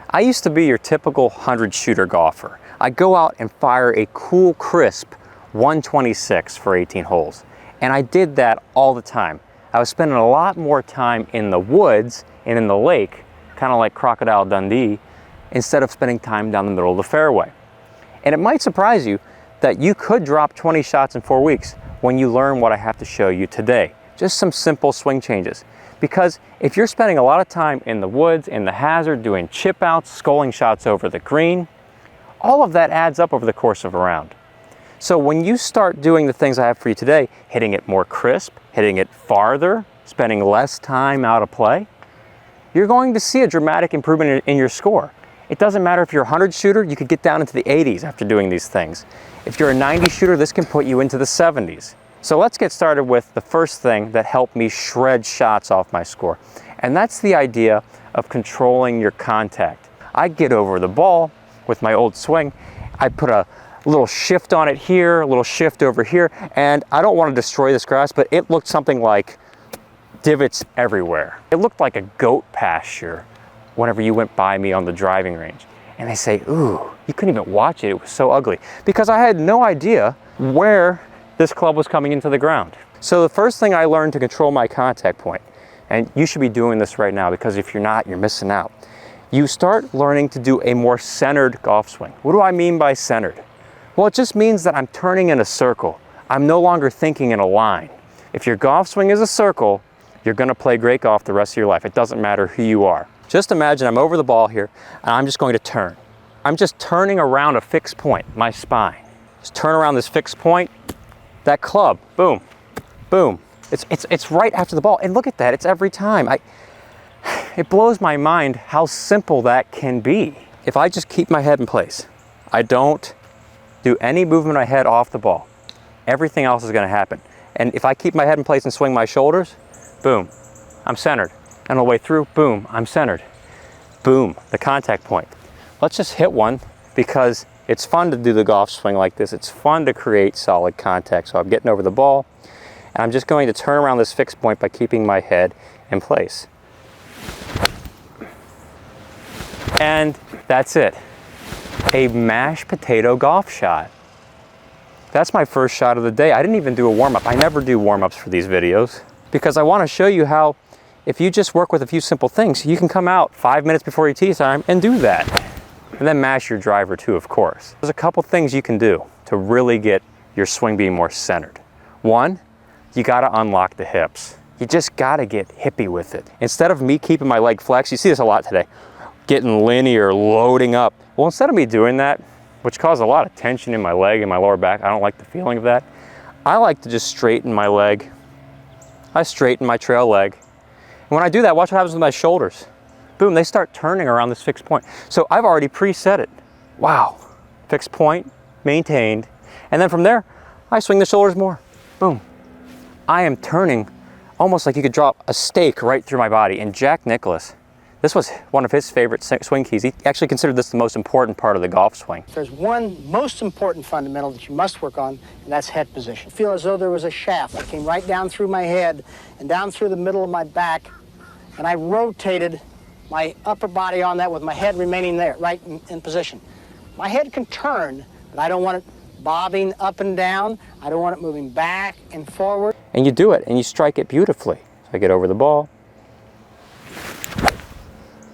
I used to be your typical 100-shooter golfer. I go out and fire a cool, crisp 126 for 18 holes. And I did that all the time. I was spending a lot more time in the woods and in the lake, kind of like Crocodile Dundee, instead of spending time down the middle of the fairway. And it might surprise you that you could drop 20 shots in 4 weeks when you learn what I have to show you today. Just some simple swing changes. Because if you're spending a lot of time in the woods, in the hazard, doing chip outs, sculling shots over the green, all of that adds up over the course of a round. So when you start doing the things I have for you today, hitting it more crisp, hitting it farther, spending less time out of play, you're going to see a dramatic improvement in your score. It doesn't matter if you're a 100 shooter, you could get down into the 80s after doing these things. If you're a 90 shooter, this can put you into the 70s. So let's get started with the first thing that helped me shred shots off my score. And that's the idea of controlling your contact. I get over the ball with my old swing. I put a little shift on it here, a little shift over here, and I don't want to destroy this grass, but it looked something like divots everywhere. It looked like a goat pasture whenever you went by me on the driving range. And they say, ooh, you couldn't even watch it, it was so ugly. Because I had no idea where this club was coming into the ground. So the first thing I learned to control my contact point, and you should be doing this right now because if you're not, you're missing out. You start learning to do a more centered golf swing. What do I mean by centered? Well, it just means that I'm turning in a circle. I'm no longer thinking in a line. If your golf swing is a circle, you're gonna play great golf the rest of your life. It doesn't matter who you are. Just imagine I'm over the ball here and I'm just going to turn. I'm just turning around a fixed point, my spine. Just turn around this fixed point. That club, boom, boom. It's right after the ball. And look at that, it's every time. It blows my mind how simple that can be. If I just keep my head in place, I don't do any movement of my head off the ball, everything else is gonna happen. And if I keep my head in place and swing my shoulders, boom, I'm centered. And all the way through, boom, I'm centered. Boom, the contact point. Let's just hit one because it's fun to do the golf swing like this. It's fun to create solid contact. So I'm getting over the ball and I'm just going to turn around this fixed point by keeping my head in place. And that's it. A mashed potato golf shot. That's my first shot of the day. I didn't even do a warm-up. I never do warm-ups for these videos because I want to show you how if you just work with a few simple things, you can come out 5 minutes before your tee time and do that. And then mash your driver too, of course. There's a couple things you can do to really get your swing being more centered. One, you gotta unlock the hips. You just gotta get hippie with it. Instead of me keeping my leg flexed, you see this a lot today, getting linear, loading up. Well, instead of me doing that, which caused a lot of tension in my leg and my lower back, I don't like the feeling of that. I like to just straighten my leg. I straighten my trail leg. And when I do that, watch what happens with my shoulders. Boom, they start turning around this fixed point. So I've already preset it. Wow, fixed point, maintained. And then from there, I swing the shoulders more. Boom. I am turning almost like you could drop a stake right through my body. And Jack Nicklaus, this was one of his favorite swing keys. He actually considered this the most important part of the golf swing. There's one most important fundamental that you must work on, and that's head position. I feel as though there was a shaft that came right down through my head and down through the middle of my back, and I rotated my upper body on that with my head remaining there, right in position. My head can turn, but I don't want it bobbing up and down. I don't want it moving back and forward. And you do it, and you strike it beautifully. So I get over the ball.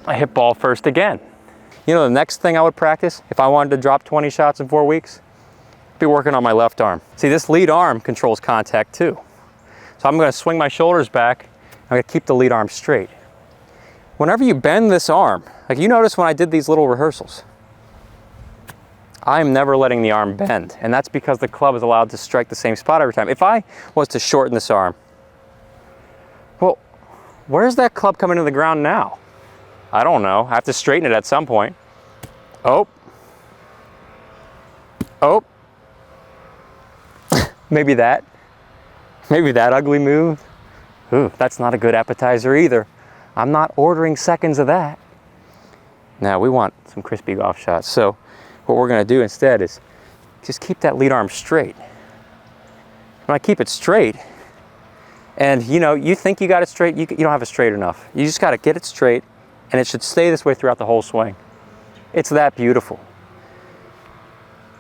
I hit ball first again. You know the next thing I would practice if I wanted to drop 20 shots in 4 weeks? I'd be working on my left arm. See, this lead arm controls contact too. So I'm gonna swing my shoulders back. I'm gonna keep the lead arm straight. Whenever you bend this arm, like you notice when I did these little rehearsals, I'm never letting the arm bend, and that's because the club is allowed to strike the same spot every time. If I was to shorten this arm, well, where's that club coming to the ground now? I don't know. I have to straighten it at some point. Oh. Oh. Maybe that ugly move. Ooh, that's not a good appetizer either. I'm not ordering seconds of that. Now we want some crispy golf shots. So what we're gonna do instead is just keep that lead arm straight. When I keep it straight, and you know, you think you got it straight, you don't have it straight enough. You just gotta get it straight, and it should stay this way throughout the whole swing. It's that beautiful.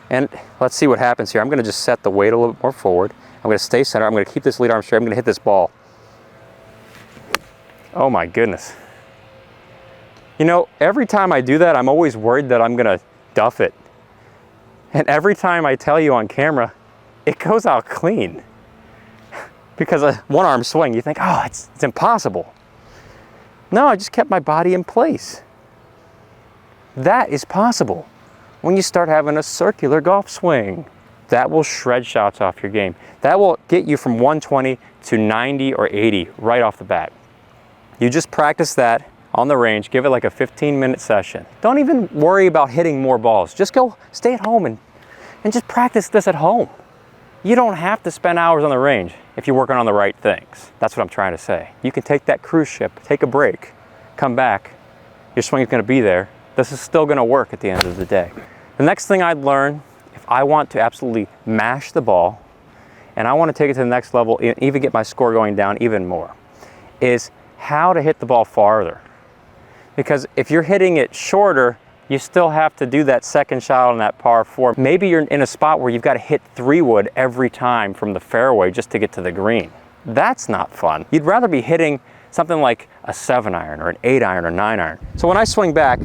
And let's see what happens here. I'm gonna just set the weight a little bit more forward. I'm gonna stay center. I'm gonna keep this lead arm straight. I'm gonna hit this ball. Oh my goodness. You know, every time I do that, I'm always worried that I'm gonna duff it. And every time I tell you on camera, it goes out clean. Because a one arm swing, you think, oh, it's impossible. No, I just kept my body in place. That is possible when you start having a circular golf swing. That will shred shots off your game. That will get you from 120 to 90 or 80 right off the bat. You just practice that on the range, give it like a 15-minute session. Don't even worry about hitting more balls. Just go stay at home and just practice this at home. You don't have to spend hours on the range if you're working on the right things. That's what I'm trying to say. You can take that cruise ship, take a break, come back, your swing's gonna be there. This is still gonna work at the end of the day. The next thing I'd learn, if I want to absolutely mash the ball, and I wanna take it to the next level, even get my score going down even more, is how to hit the ball farther. Because if you're hitting it shorter, you still have to do that second shot on that par 4. Maybe you're in a spot where you've got to hit 3-wood every time from the fairway just to get to the green. That's not fun. You'd rather be hitting something like a 7-iron or an 8-iron or 9-iron. So when I swing back,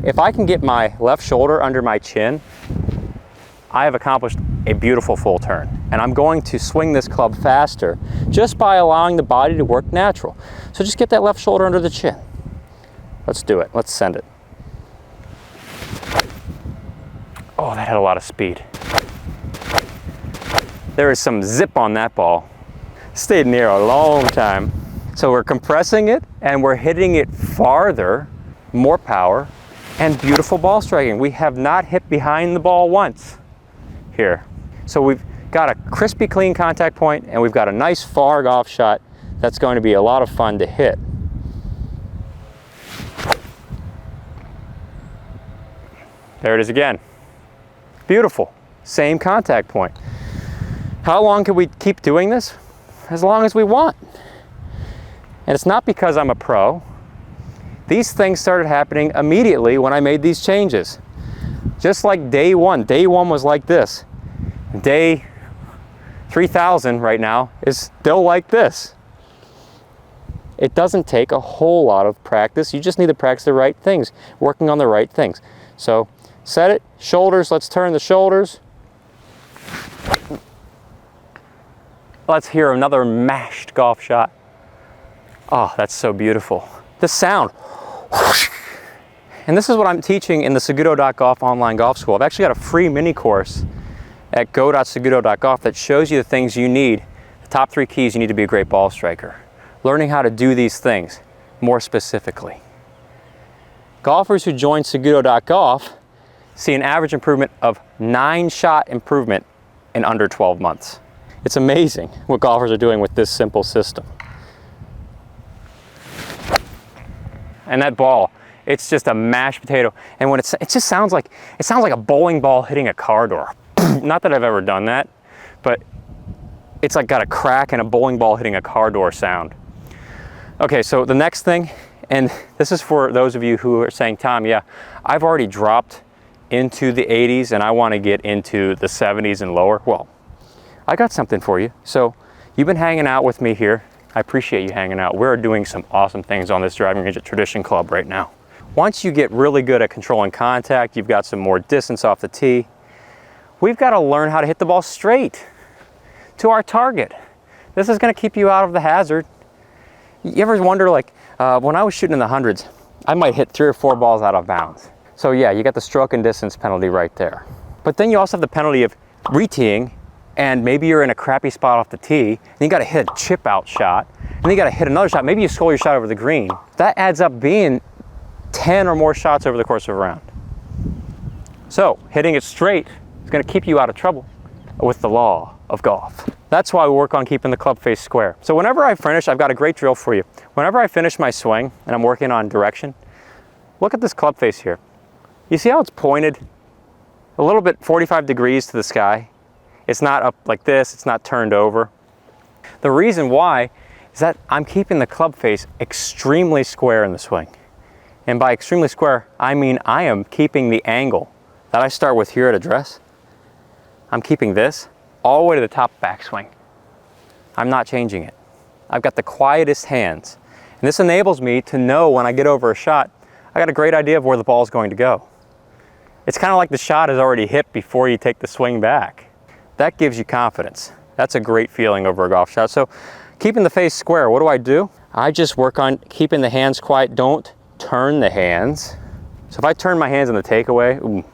if I can get my left shoulder under my chin, I have accomplished a beautiful full turn. And I'm going to swing this club faster just by allowing the body to work natural. So just get that left shoulder under the chin. Let's do it. Let's send it. Oh, that had a lot of speed. There is some zip on that ball. Stayed near a long time. So we're compressing it and we're hitting it farther, more power, and beautiful ball striking. We have not hit behind the ball once here. So we've got a crispy, clean contact point and we've got a nice far golf shot that's going to be a lot of fun to hit. There it is again. Beautiful. Same contact point. How long can we keep doing this? As long as we want. And it's not because I'm a pro. These things started happening immediately when I made these changes. Just like day one. Day one was like this. Day 3000 right now is still like this. It doesn't take a whole lot of practice. You just need to practice the right things, working on the right things. So set it, shoulders, let's turn the shoulders. Let's hear another mashed golf shot. Oh, that's so beautiful. The sound. And this is what I'm teaching in the Saguto.golf online golf school. I've actually got a free mini course at go.saguto.golf that shows you the things you need, the top 3 keys you need to be a great ball striker. Learning how to do these things more specifically. Golfers who join Saguto.golf see an average improvement of 9-shot improvement in under 12 months. It's amazing what golfers are doing with this simple system. And that ball, it's just a mashed potato. And when it just sounds like a bowling ball hitting a car door. Not that I've ever done that, but it's like got a crack and a bowling ball hitting a car door sound. Okay, so the next thing, and this is for those of you who are saying, Tom, yeah, I've already dropped into the 80s and I want to get into the 70s and lower. Well, I got something for you. So you've been hanging out with me here. I appreciate you hanging out. We're doing some awesome things on this driving range at Tradition Club right now. Once you get really good at controlling contact, you've got some more distance off the tee, we've got to learn how to hit the ball straight to our target. This is going to keep you out of the hazard. You ever wonder, like, when I was shooting in the hundreds, I might hit 3 or 4 balls out of bounds. So yeah, you got the stroke and distance penalty right there. But then you also have the penalty of re-teeing, and maybe you're in a crappy spot off the tee, and you got to hit a chip out shot, and then you got to hit another shot. Maybe you score your shot over the green. That adds up being 10 or more shots over the course of a round. So hitting it straight is going to keep you out of trouble with the law of golf. That's why we work on keeping the club face square. So whenever I finish, I've got a great drill for you. Whenever I finish my swing and I'm working on direction, look at this club face here. You see how it's pointed a little bit 45 degrees to the sky? It's not up like this, it's not turned over. The reason why is that I'm keeping the club face extremely square in the swing. And by extremely square, I mean I am keeping the angle that I start with here at address. I'm keeping this all the way to the top backswing. I'm not changing it. I've got the quietest hands. And this enables me to know when I get over a shot, I got a great idea of where the ball is going to go. It's kind of like the shot is already hit before you take the swing back. That gives you confidence. That's a great feeling over a golf shot. So keeping the face square, what do? I just work on keeping the hands quiet. Don't turn the hands. So if I turn my hands in the takeaway, ooh,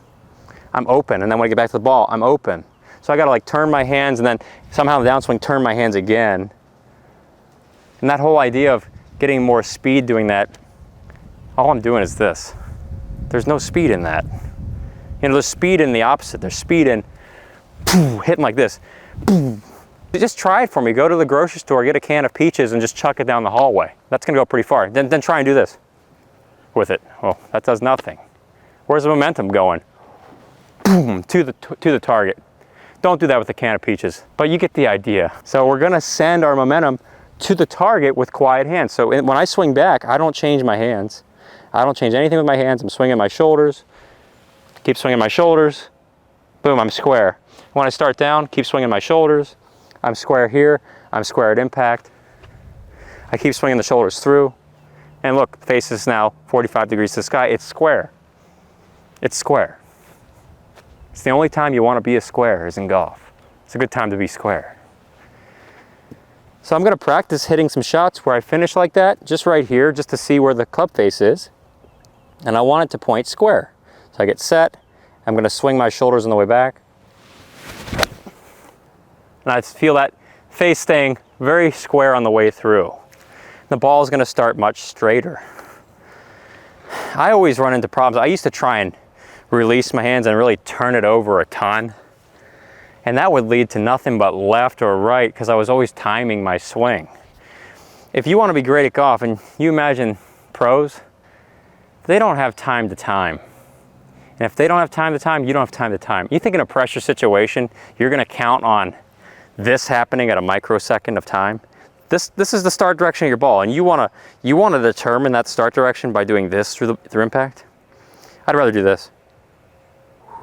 I'm open. And then when I get back to the ball, I'm open. So I gotta like turn my hands and then somehow in the downswing, turn my hands again. And that whole idea of getting more speed doing that, all I'm doing is this. There's no speed in that. You know, there's speed in the opposite. There's speed in hitting like this. Just try it for me. Go to the grocery store, get a can of peaches and just chuck it down the hallway. That's gonna go pretty far. Then try and do this with it. Well, that does nothing. Where's the momentum going? Boom, to the target. Don't do that with a can of peaches, but you get the idea. So we're gonna send our momentum to the target with quiet hands. So when I swing back, I don't change my hands. I don't change anything with my hands. I'm swinging my shoulders, keep swinging my shoulders, boom, I'm square. When I start down, keep swinging my shoulders. I'm square here, I'm square at impact. I keep swinging the shoulders through. And look, the face is now 45 degrees to the sky. It's square. It's square. It's the only time you want to be a square is in golf. It's a good time to be square. So I'm going to practice hitting some shots where I finish like that, just right here, just to see where the club face is. And I want it to point square. So I get set. I'm going to swing my shoulders on the way back. And I feel that face staying very square on the way through. The ball is going to start much straighter. I always run into problems. I used to try and release my hands and really turn it over a ton. And that would lead to nothing but left or right because I was always timing my swing. If you want to be great at golf, and you imagine pros, they don't have time to time. And if they don't have time to time, you don't have time to time. You think in a pressure situation, you're going to count on this happening at a microsecond of time? This is the start direction of your ball, and you want to determine that start direction by doing this through impact? I'd rather do this.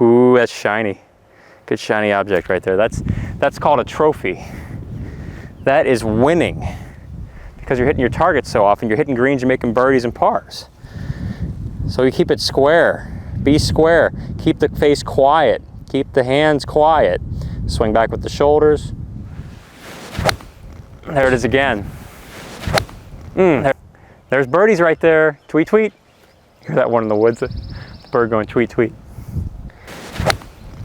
Ooh, that's shiny. Good shiny object right there. That's called a trophy. That is winning. Because you're hitting your targets so often, you're hitting greens, you're making birdies and pars. So you keep it square. Be square. Keep the face quiet. Keep the hands quiet. Swing back with the shoulders. There it is again. There's birdies right there. Tweet, tweet. Hear that one in the woods? The bird going tweet, tweet.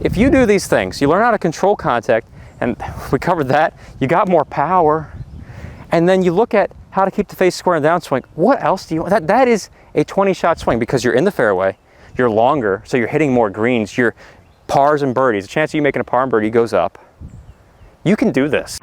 If you do these things, you learn how to control contact, and we covered that, you got more power, and then you look at how to keep the face square and downswing. What else do you want? That is a 20-shot swing because you're in the fairway, you're longer, so you're hitting more greens, your pars and birdies. The chance of you making a par and birdie goes up. You can do this.